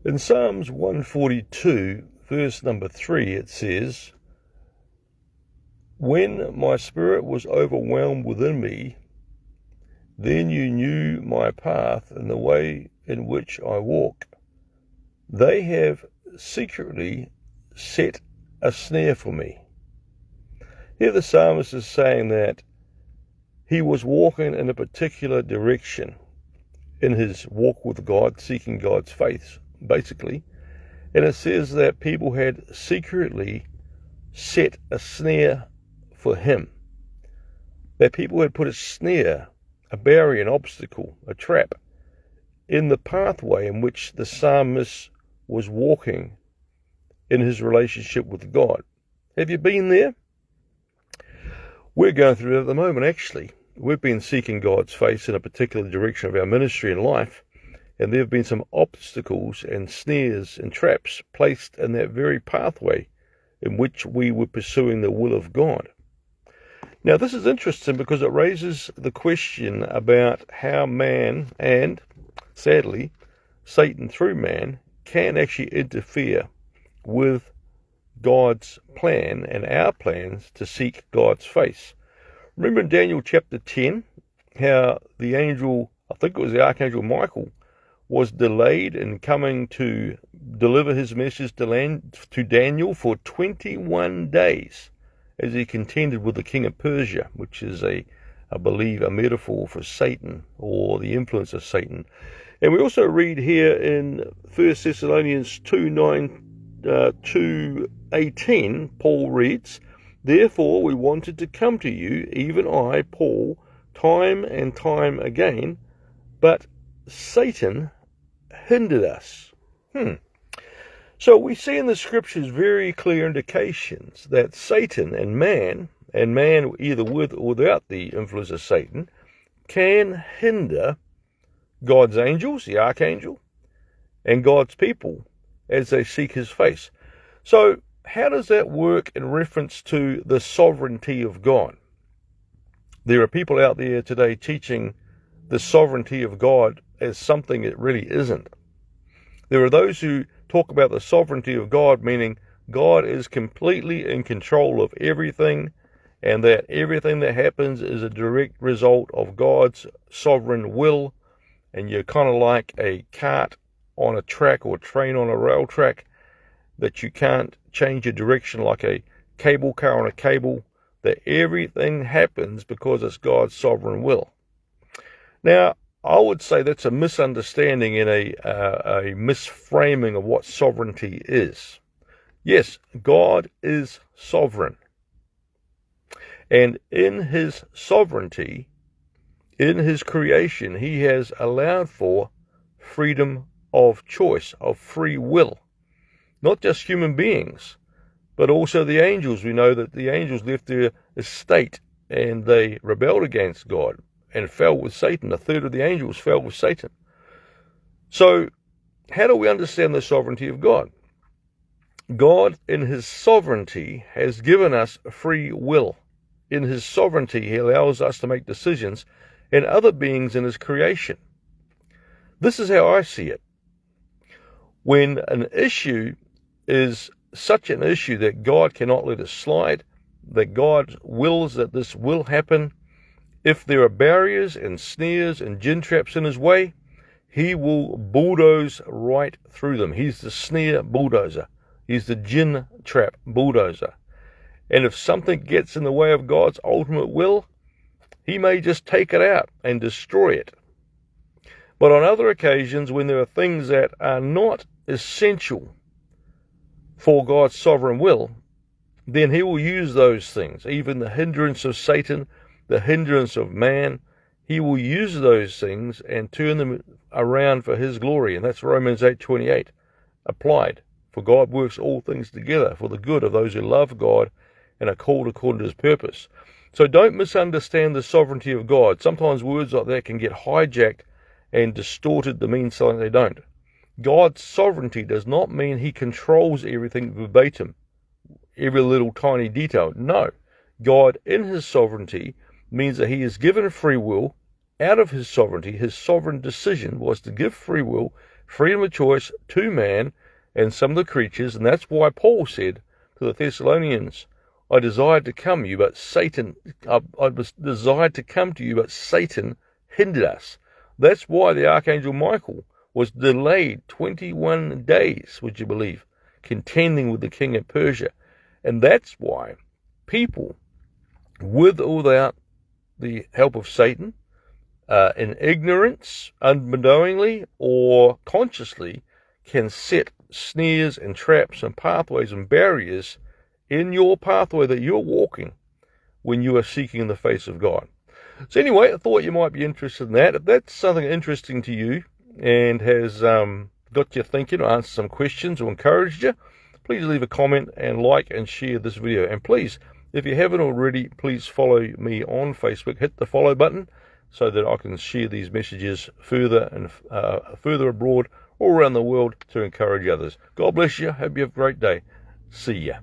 In Psalms 142, verse number 3, it says, "When my spirit was overwhelmed within me, then you knew my path and the way in which I walk. They have secretly set a snare for me." Here the psalmist is saying that he was walking in a particular direction in his walk with God, seeking God's face, basically. And it says that people had secretly set a snare for him. That people had put a snare, a barrier, an obstacle, a trap in the pathway in which the psalmist was walking in his relationship with God. Have you been there? We're going through it at the moment, actually. We've been seeking God's face in a particular direction of our ministry and life, and there have been some obstacles and snares and traps placed in that very pathway in which we were pursuing the will of God. Now, this is interesting because it raises the question about how man and, sadly, Satan through man can actually interfere with God's plan and our plans to seek God's face. Remember in Daniel chapter 10, how the angel, I think it was the Archangel Michael, was delayed in coming to deliver his message to Daniel for 21 days as he contended with the king of Persia, which is I believe, a metaphor for Satan or the influence of Satan. And we also read here in 1 Thessalonians 2:18, Paul reads, "Therefore we wanted to come to you, even I, Paul, time and time again, but Satan hindered us." So we see in the scriptures very clear indications that Satan and man either with or without the influence of Satan, can hinder God's angels, the archangel, and God's people as they seek his face. So how does that work in reference to the sovereignty of God? There are people out there today teaching the sovereignty of God as something it really isn't. There are those who talk about the sovereignty of God, meaning God is completely in control of everything, and that everything that happens is a direct result of God's sovereign will, and you're kind of like a cart on a track or a train on a rail track, that you can't change your direction like a cable car on a cable, that everything happens because it's God's sovereign will. Now, I would say that's a misunderstanding and a misframing of what sovereignty is. Yes, God is sovereign. And in his sovereignty, in his creation, he has allowed for freedom of choice, of free will. Not just human beings, but also the angels. We know that the angels left their estate and they rebelled against God and fell with Satan. A third of the angels fell with Satan. So, how do we understand the sovereignty of God? God, in his sovereignty, has given us free will. In his sovereignty, he allows us to make decisions and other beings in his creation. This is how I see it. When an issue is such an issue that God cannot let it slide, that God wills that this will happen, if there are barriers and snares and gin traps in his way, he will bulldoze right through them. He's the snare bulldozer. He's the gin trap bulldozer. And if something gets in the way of God's ultimate will, he may just take it out and destroy it. But on other occasions, when there are things that are not essential for God's sovereign will, then he will use those things, even the hindrance of Satan, the hindrance of man. He will use those things and turn them around for his glory. And that's Romans 8:28 applied. For God works all things together for the good of those who love God and are called according to his purpose. So don't misunderstand the sovereignty of God. Sometimes words like that can get hijacked and distorted to mean something they don't. God's sovereignty does not mean he controls everything verbatim, every little tiny detail. No. God, in his sovereignty, means that he is given free will. Out of his sovereignty, his sovereign decision was to give free will, freedom of choice to man and some of the creatures, and that's why Paul said to the Thessalonians, I desired to come to you, but Satan hindered us. That's why the Archangel Michael was delayed 21 days, would you believe, contending with the king of Persia. And that's why people, with or without the help of Satan, in ignorance, unknowingly or consciously, can set snares and traps and pathways and barriers in your pathway that you're walking when you are seeking the face of God. So anyway, I thought you might be interested in that. If that's something interesting to you and has got you thinking or answered some questions or encouraged you, please leave a comment and like and share this video. And please, if you haven't already, please follow me on Facebook. Hit the follow button so that I can share these messages further and further abroad all around the world to encourage others. God bless you. Hope you have a great day. See ya.